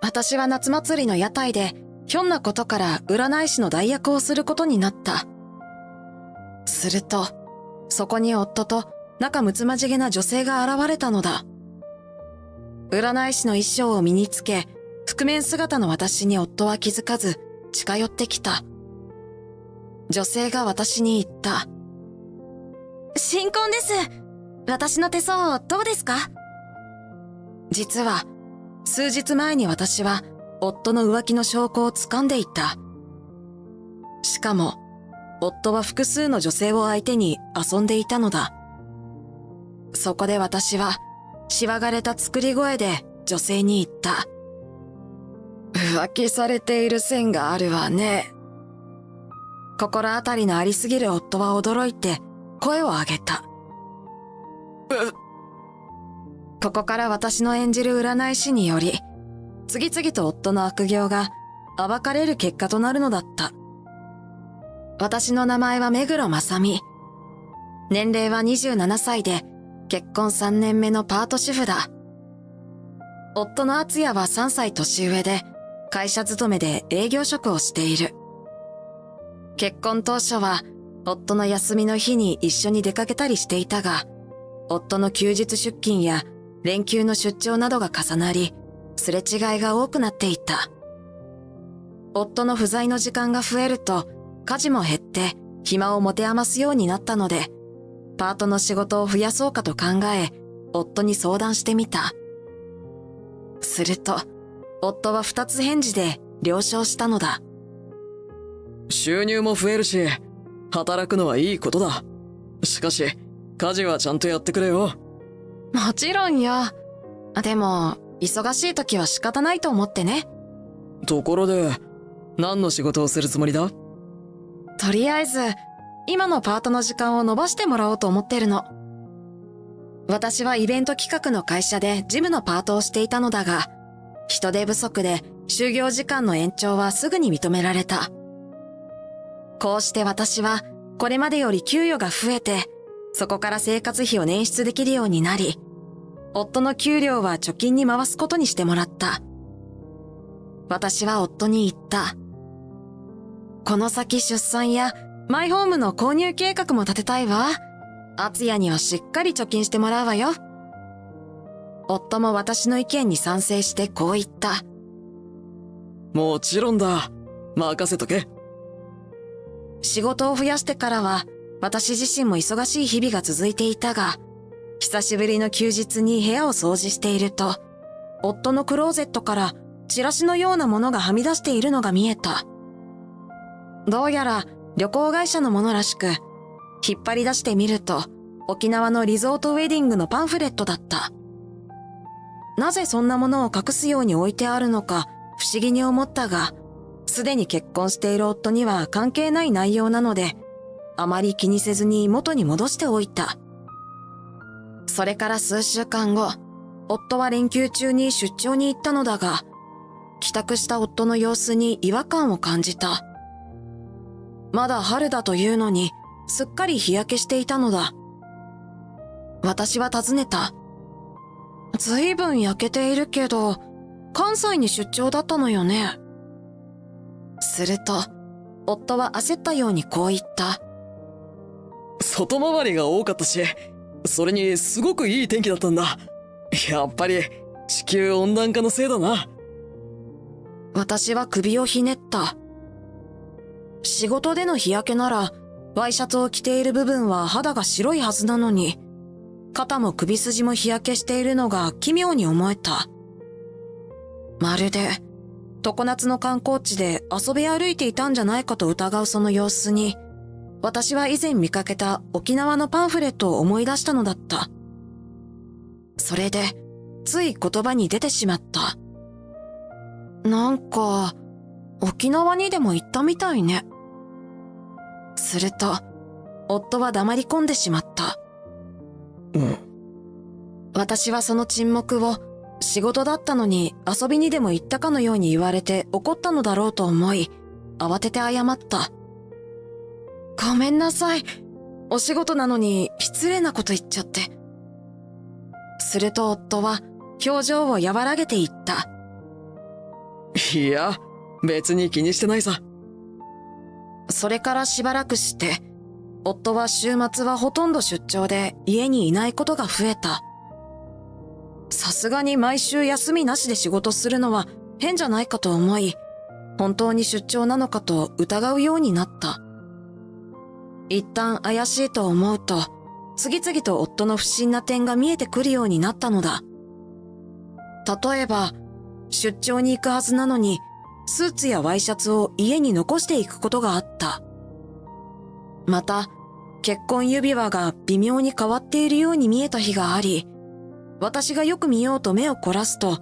私は夏祭りの屋台でひょんなことから占い師の代役をすることになった。すると、そこに夫と仲睦まじげな女性が現れたのだ。占い師の衣装を身につけ、覆面姿の私に夫は気づかず近寄ってきた。女性が私に言った。新婚です。私の手相どうですか？実は、数日前に私は夫の浮気の証拠を掴んでいた。しかも、夫は複数の女性を相手に遊んでいたのだ。そこで私は、しわがれた作り声で女性に言った。浮気されている線があるわね。心当たりのありすぎる夫は驚いて声を上げた。ここから私の演じる占い師により、次々と夫の悪行が暴かれる結果となるのだった。私の名前は目黒正美。年齢は27歳で、結婚3年目のパート主婦だ。夫の敦也は3歳年上で、会社勤めで営業職をしている。結婚当初は、夫の休みの日に一緒に出かけたりしていたが、夫の休日出勤や連休の出張などが重なり、すれ違いが多くなっていた。夫の不在の時間が増えると、家事も減って暇を持て余すようになったので、パートの仕事を増やそうかと考え、夫に相談してみた。すると、夫は二つ返事で了承したのだ。収入も増えるし、働くのはいいことだ。しかし、家事はちゃんとやってくれよ。もちろんよ。でも、忙しい時は仕方ないと思ってね。ところで、何の仕事をするつもりだ？とりあえず、今のパートの時間を延ばしてもらおうと思ってるの。私はイベント企画の会社で事務のパートをしていたのだが、人手不足で就業時間の延長はすぐに認められた。こうして私はこれまでより給与が増えて、そこから生活費を捻出できるようになり、夫の給料は貯金に回すことにしてもらった。私は夫に言った。この先出産やマイホームの購入計画も立てたいわ。敦也にはしっかり貯金してもらうわよ。夫も私の意見に賛成してこう言った。もちろんだ。任せとけ。仕事を増やしてからは、私自身も忙しい日々が続いていたが、久しぶりの休日に部屋を掃除していると、夫のクローゼットからチラシのようなものがはみ出しているのが見えた。どうやら旅行会社のものらしく、引っ張り出してみると、沖縄のリゾートウェディングのパンフレットだった。なぜそんなものを隠すように置いてあるのか不思議に思ったが、すでに結婚している夫には関係ない内容なので、あまり気にせずに元に戻しておいた。それから数週間後、夫は連休中に出張に行ったのだが、帰宅した夫の様子に違和感を感じた。まだ春だというのに、すっかり日焼けしていたのだ。私は尋ねた。ずいぶん焼けているけど、関西に出張だったのよね。すると、夫は焦ったようにこう言った。外回りが多かったし、それにすごくいい天気だったんだ。やっぱり地球温暖化のせいだな。私は首をひねった。仕事での日焼けなら、ワイシャツを着ている部分は肌が白いはずなのに、肩も首筋も日焼けしているのが奇妙に思えた。まるで、常夏の観光地で遊び歩いていたんじゃないかと疑うその様子に、私は以前見かけた沖縄のパンフレットを思い出したのだった。それで、つい言葉に出てしまった。なんか、沖縄にでも行ったみたいね。すると、夫は黙り込んでしまった。私はその沈黙を、仕事だったのに遊びにでも行ったかのように言われて怒ったのだろうと思い、慌てて謝った。ごめんなさい。お仕事なのに失礼なこと言っちゃって。すると夫は表情を和らげて言った。いや、別に気にしてないさ。それからしばらくして、夫は週末はほとんど出張で家にいないことが増えた。さすがに毎週休みなしで仕事するのは変じゃないかと思い、本当に出張なのかと疑うようになった。一旦怪しいと思うと、次々と夫の不審な点が見えてくるようになったのだ。例えば、出張に行くはずなのに、スーツやワイシャツを家に残していくことがあった。また、結婚指輪が微妙に変わっているように見えた日があり、私がよく見ようと目を凝らすと、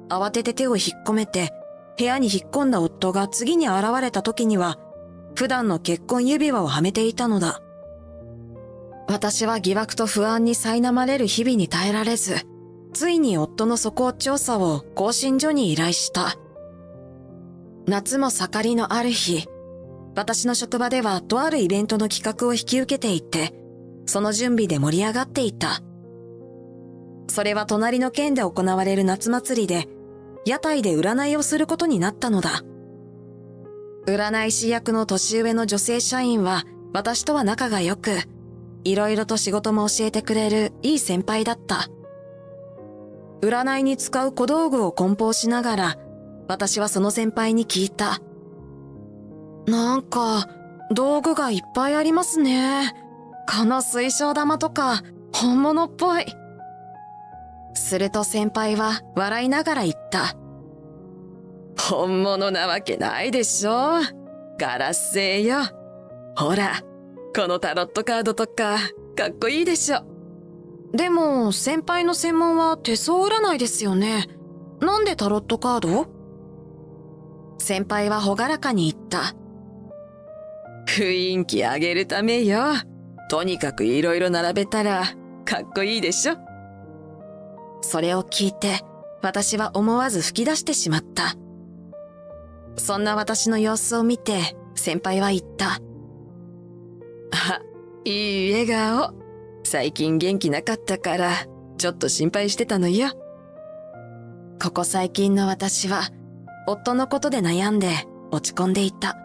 慌てて手を引っ込めて、部屋に引っ込んだ夫が次に現れた時には、普段の結婚指輪をはめていたのだ。私は疑惑と不安に苛まれる日々に耐えられず、ついに夫の素行調査を更新所に依頼した。夏も盛りのある日、私の職場ではとあるイベントの企画を引き受けていて、その準備で盛り上がっていた。それは隣の県で行われる夏祭りで、屋台で占いをすることになったのだ。占い師役の年上の女性社員は私とは仲が良く、いろいろと仕事も教えてくれるいい先輩だった。占いに使う小道具を梱包しながら、私はその先輩に聞いた。なんか、道具がいっぱいありますね。この水晶玉とか、本物っぽい。すると先輩は笑いながら言った。本物なわけないでしょ。ガラス製よ。ほら、このタロットカードとか、かっこいいでしょ。でも、先輩の専門は手相占いですよね。なんでタロットカード？先輩は朗らかに言った。雰囲気上げるためよ。とにかくいろいろ並べたら、かっこいいでしょ。それを聞いて、私は思わず吹き出してしまった。そんな私の様子を見て、先輩は言った。あ、いい笑顔。最近元気なかったから、ちょっと心配してたのよ。ここ最近の私は、夫のことで悩んで落ち込んでいた。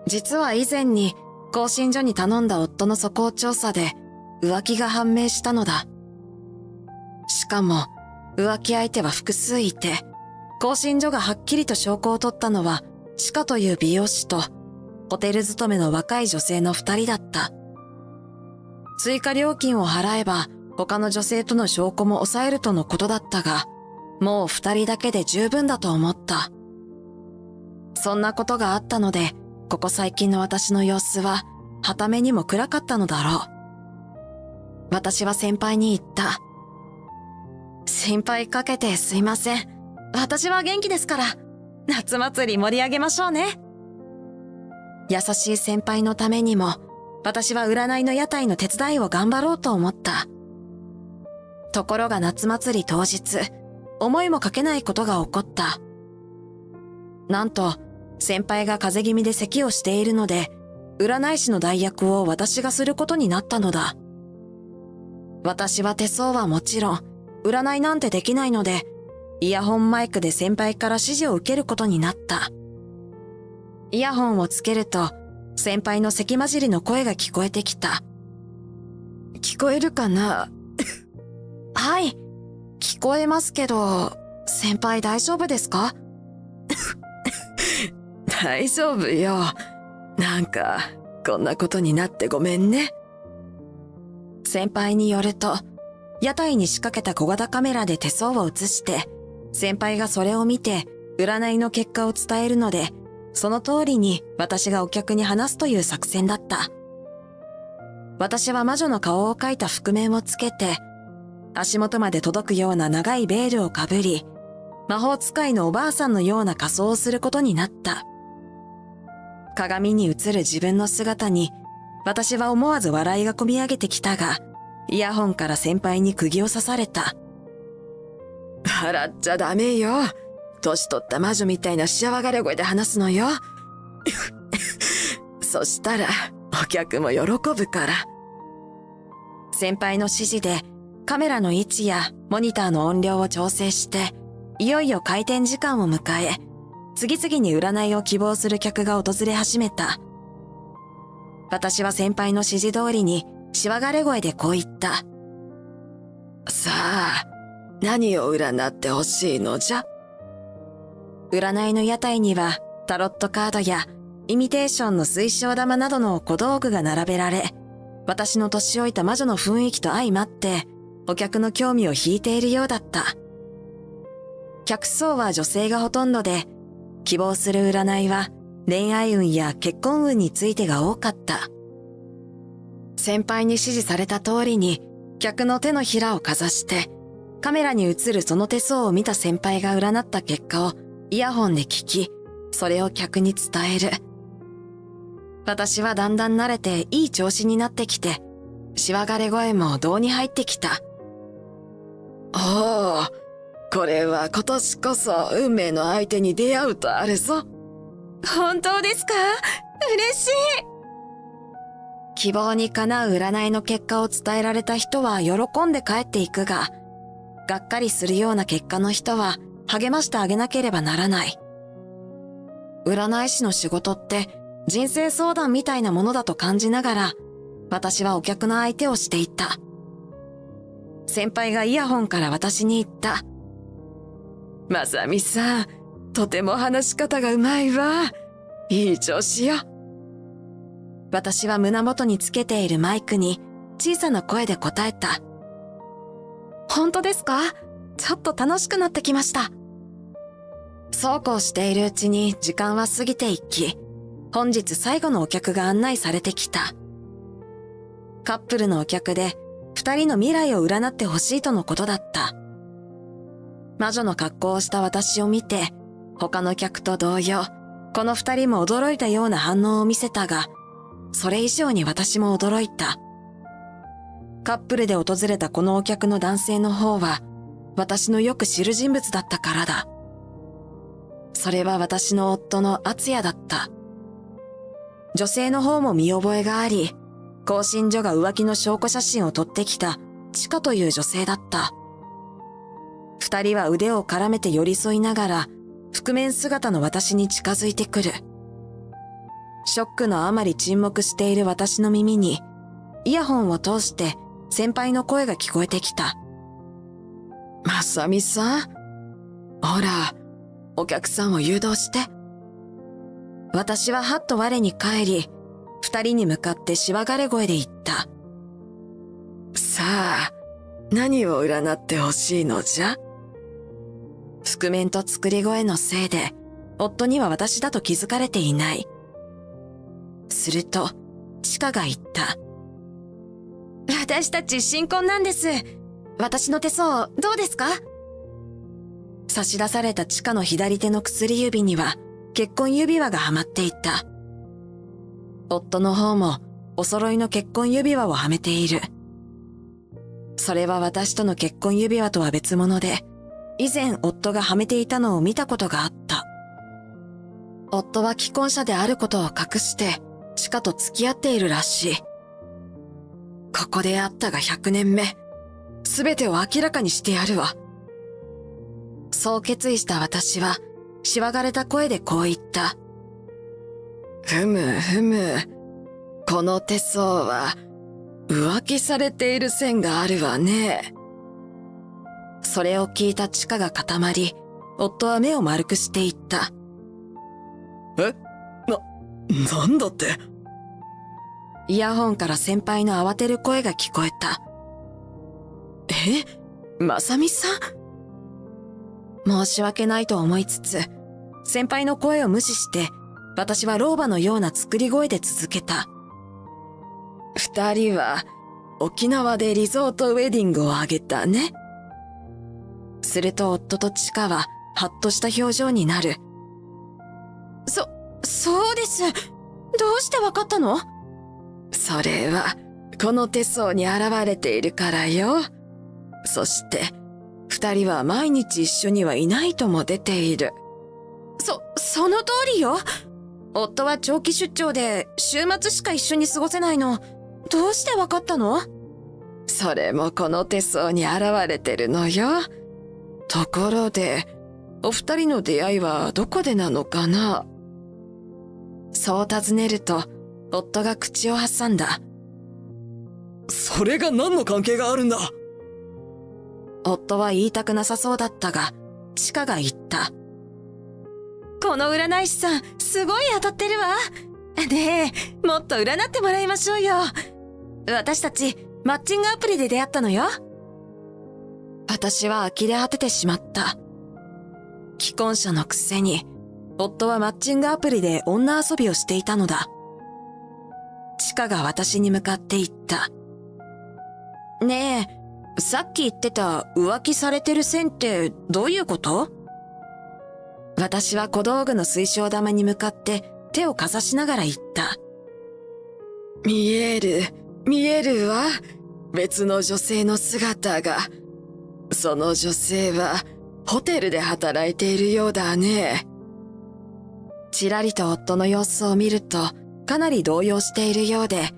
実は以前に、更新所に頼んだ夫の素行調査で、浮気が判明したのだ。しかも、浮気相手は複数いて、更新所がはっきりと証拠を取ったのは、シカという美容師と、ホテル勤めの若い女性の2人だった。追加料金を払えば、他の女性との証拠も抑えるとのことだったが、もう2人だけで十分だと思った。そんなことがあったので、ここ最近の私の様子は、はためにも暗かったのだろう。私は先輩に言った。心配かけてすいません。私は元気ですから、夏祭り盛り上げましょうね。優しい先輩のためにも、私は占いの屋台の手伝いを頑張ろうと思った。ところが夏祭り当日、思いもかけないことが起こった。なんと、先輩が風邪気味で咳をしているので、占い師の代役を私がすることになったのだ。私は手相はもちろん、占いなんてできないので、イヤホンマイクで先輩から指示を受けることになった。イヤホンをつけると、先輩の咳混じりの声が聞こえてきた。聞こえるかな？はい、聞こえますけど、先輩大丈夫ですか？大丈夫よ。なんか、こんなことになってごめんね。先輩によると、屋台に仕掛けた小型カメラで手相を映して、先輩がそれを見て、占いの結果を伝えるので、その通りに私がお客に話すという作戦だった。私は魔女の顔を描いた覆面をつけて、足元まで届くような長いベールをかぶり、魔法使いのおばあさんのような仮装をすることになった。鏡に映る自分の姿に、私は思わず笑いがこみ上げてきたが、イヤホンから先輩に釘を刺された。笑っちゃダメよ。年取った魔女みたいなしわがれ声で話すのよ。そしたら、お客も喜ぶから。先輩の指示で、カメラの位置やモニターの音量を調整して、いよいよ開店時間を迎え、次々に占いを希望する客が訪れ始めた。私は先輩の指示通りに、しわがれ声でこう言った。さあ、何を占ってほしいのじゃ？占いの屋台には、タロットカードや、イミテーションの水晶玉などの小道具が並べられ、私の年老いた魔女の雰囲気と相まって、お客の興味を引いているようだった。客層は女性がほとんどで、希望する占いは恋愛運や結婚運についてが多かった。先輩に指示された通りに、客の手のひらをかざして、カメラに映るその手相を見た先輩が占った結果をイヤホンで聞き、それを客に伝える。私はだんだん慣れていい調子になってきて、しわがれ声も胴に入ってきた。おお、これは今年こそ運命の相手に出会うとあるぞ。本当ですか？嬉しい。希望にかなう占いの結果を伝えられた人は喜んで帰っていくが、がっかりするような結果の人は励ましてあげなければならない。占い師の仕事って人生相談みたいなものだと感じながら、私はお客の相手をしていた。先輩がイヤホンから私に言った。まさみさん、とても話し方がうまいわ。いい調子よ。私は胸元につけているマイクに小さな声で答えた。本当ですか？ちょっと楽しくなってきました。そうこうしているうちに時間は過ぎていき、本日最後のお客が案内されてきた。カップルのお客で二人の未来を占ってほしいとのことだった。魔女の格好をした私を見て、他の客と同様、この二人も驚いたような反応を見せたが、それ以上に私も驚いた。カップルで訪れたこのお客の男性の方は、私のよく知る人物だったからだ。それは私の夫の敦也だった。女性の方も見覚えがあり、興信所が浮気の証拠写真を撮ってきたチカという女性だった。二人は腕を絡めて寄り添いながら、覆面姿の私に近づいてくる。ショックのあまり沈黙している私の耳に、イヤホンを通して先輩の声が聞こえてきた。まさみさん、ほら、お客さんを誘導して。私ははっと我に返り、二人に向かってしわがれ声で言った。さあ、何を占ってほしいのじゃ？覆面と作り声のせいで、夫には私だと気づかれていない。すると、チカが言った。私たち新婚なんです。私の手相、どうですか？差し出されたチカの左手の薬指には、結婚指輪がはまっていた。夫の方も、お揃いの結婚指輪をはめている。それは私との結婚指輪とは別物で、以前夫がはめていたのを見たことがあった。夫は既婚者であることを隠して、チカと付き合っているらしい。ここで会ったが100年目、すべてを明らかにしてやるわ。そう決意した私は、しわがれた声でこう言った。ふむふむ、この手相は、浮気されている線があるわね。それを聞いたチカが固まり、夫は目を丸くして言った。なんだって？イヤホンから先輩の慌てる声が聞こえた。まさみさん？申し訳ないと思いつつ、先輩の声を無視して、私は老婆のような作り声で続けた。二人は沖縄でリゾートウェディングを挙げたね。すると夫とチカはハッとした表情になる。そうです。どうしてわかったの？それはこの手相に現れているからよ。そして二人は毎日一緒にはいないとも出ている。その通りよ。夫は長期出張で週末しか一緒に過ごせないの。どうしてわかったの？それもこの手相に現れてるのよ。ところで、お二人の出会いはどこでなのかな？そう尋ねると、夫が口を挟んだ。それが何の関係があるんだ？夫は言いたくなさそうだったが、チカが言った。この占い師さん、すごい当たってるわ。ねえ、もっと占ってもらいましょうよ。私たち、マッチングアプリで出会ったのよ。私は呆れ果ててしまった。既婚者のくせに、夫はマッチングアプリで女遊びをしていたのだ。チカが私に向かって言った。ねえ、さっき言ってた浮気されてる線ってどういうこと？私は小道具の水晶玉に向かって手をかざしながら言った。見えるわ。別の女性の姿が。その女性はホテルで働いているようだね。ちらりと夫の様子を見るとかなり動揺しているようで、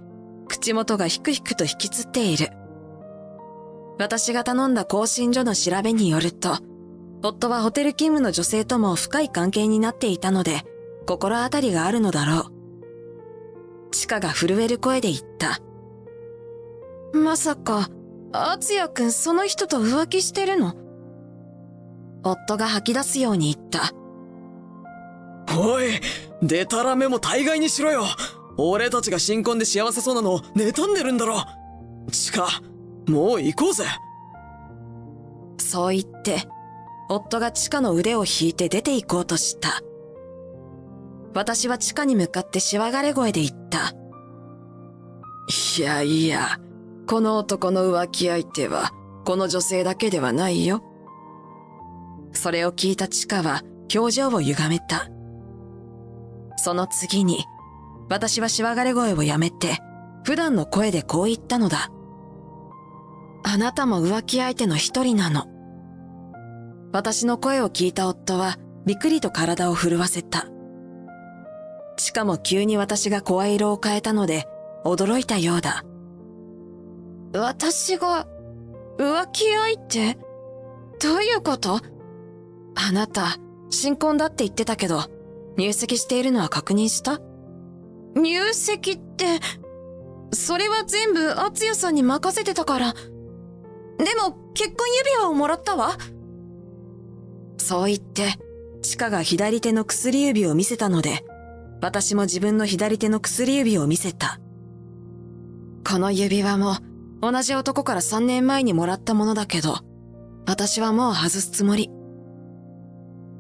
口元がひくひくと引きつっている。私が頼んだ更新所の調べによると、夫はホテル勤務の女性とも深い関係になっていたので、心当たりがあるのだろう。チカが震える声で言った。まさか、敦也くんその人と浮気してるの？夫が吐き出すように言った。おい、デタラメも大概にしろよ。俺たちが新婚で幸せそうなの妬んでるんだろ。チカ、もう行こうぜ。そう言って、夫がチカの腕を引いて出て行こうとした。私はチカに向かってしわがれ声で言った。いや、この男の浮気相手はこの女性だけではないよ。それを聞いたチカは表情を歪めた。その次に、私はしわがれ声をやめて、普段の声でこう言ったのだ。あなたも浮気相手の一人なの。私の声を聞いた夫は、びっくりと体を震わせた。しかも急に私が声色を変えたので、驚いたようだ。私が、浮気相手？どういうこと？あなた、新婚だって言ってたけど、入籍しているのは確認した？入籍って、それは全部敦也さんに任せてたから。でも、結婚指輪をもらったわ。そう言って、チカが左手の薬指を見せたので、私も自分の左手の薬指を見せた。この指輪も、同じ男から3年前にもらったものだけど、私はもう外すつもり。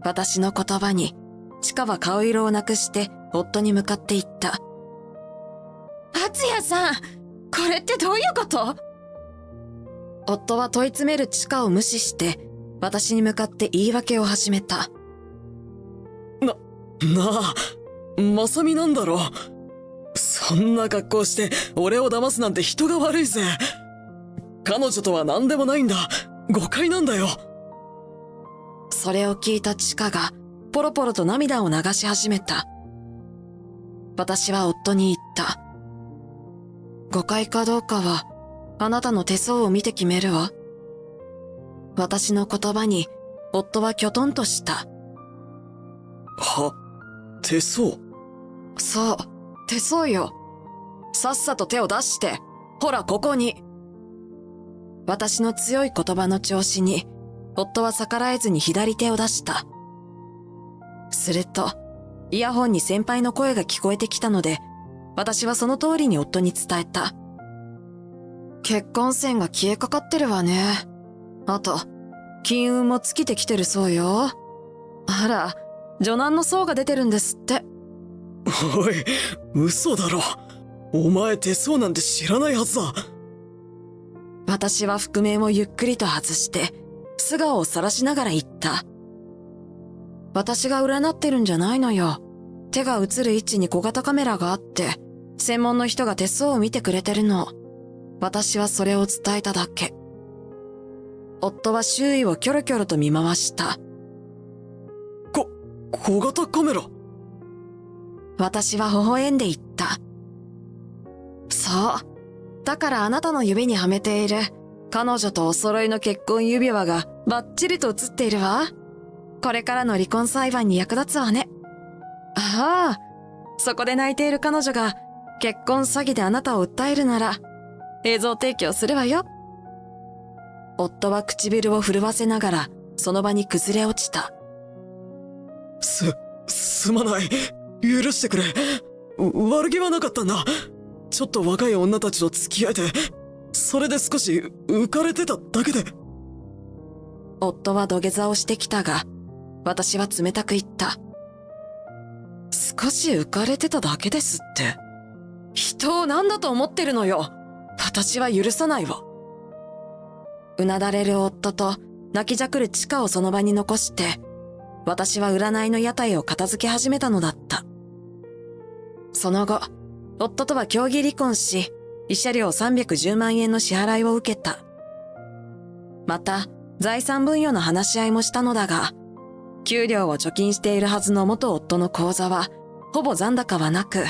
私の言葉に、チカは顔色をなくして夫に向かって言った。敦也さん、これってどういうこと？夫は問い詰めるチカを無視して、私に向かって言い訳を始めた。なあ、まさみなんだろ。そんな格好して俺を騙すなんて人が悪いぜ。彼女とは何でもないんだ。誤解なんだよ。それを聞いたチカがポロポロと涙を流し始めた。私は夫に言った。誤解かどうかはあなたの手相を見て決めるわ。私の言葉に夫はきょとんとした。手相？そう、手相よ。さっさと手を出して、ほらここに。私の強い言葉の調子に、夫は逆らえずに左手を出した。すると、イヤホンに先輩の声が聞こえてきたので、私はその通りに夫に伝えた。結婚線が消えかかってるわね。あと、金運も尽きてきてるそうよ。あら、女難の相が出てるんですって。おい、嘘だろ。お前手相なんて知らないはずだ。私は覆面をゆっくりと外して、素顔を晒しながら言った。私が占ってるんじゃないのよ。手が映る位置に小型カメラがあって、専門の人が手相を見てくれてるの。私はそれを伝えただけ。夫は周囲をキョロキョロと見回した。小型カメラ？私は微笑んで言った。そう。だからあなたの指にはめている彼女とお揃いの結婚指輪がバッチリと写っているわ。これからの離婚裁判に役立つわね。ああ、そこで泣いている彼女が結婚詐欺であなたを訴えるなら、映像提供するわよ。夫は唇を震わせながらその場に崩れ落ちた。すまない。許してくれ。悪気はなかったんだ。ちょっと若い女たちと付き合えて、それで少し浮かれてただけで。夫は土下座をしてきたが、私は冷たく言った。少し浮かれてただけですって。人を何だと思ってるのよ。私は許さないわ。うなだれる夫と泣きじゃくるチカをその場に残して、私は占いの屋台を片付け始めたのだった。その後、夫とは協議離婚し、慰謝料310万円の支払いを受けた。また、財産分与の話し合いもしたのだが、給料を貯金しているはずの元夫の口座は、ほぼ残高はなく、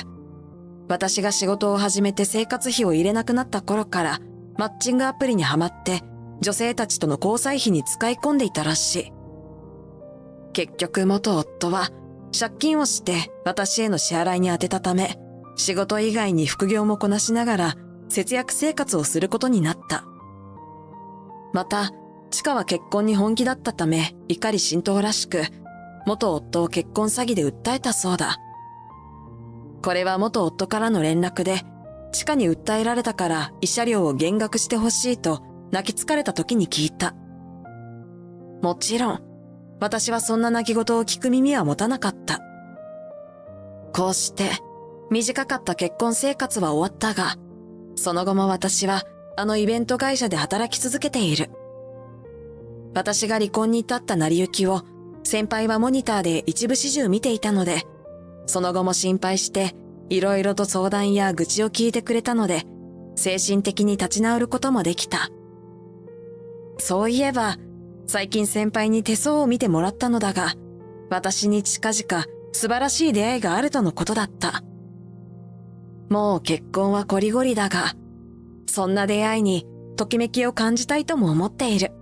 私が仕事を始めて生活費を入れなくなった頃から、マッチングアプリにはまって、女性たちとの交際費に使い込んでいたらしい。結局元夫は、借金をして私への支払いに充てたため、仕事以外に副業もこなしながら節約生活をすることになった。また、チカは結婚に本気だったため怒り心頭らしく、元夫を結婚詐欺で訴えたそうだ。これは元夫からの連絡で、チカに訴えられたから慰謝料を減額してほしいと泣きつかれた時に聞いた。もちろん、私はそんな泣き言を聞く耳は持たなかった。こうして、短かった結婚生活は終わったが、その後も私はあのイベント会社で働き続けている。私が離婚に至った成り行きを先輩はモニターで一部始終見ていたので、その後も心配していろいろと相談や愚痴を聞いてくれたので、精神的に立ち直ることもできた。そういえば、最近先輩に手相を見てもらったのだが、私に近々素晴らしい出会いがあるとのことだった。もう結婚はこりごりだが、そんな出会いにときめきを感じたいとも思っている。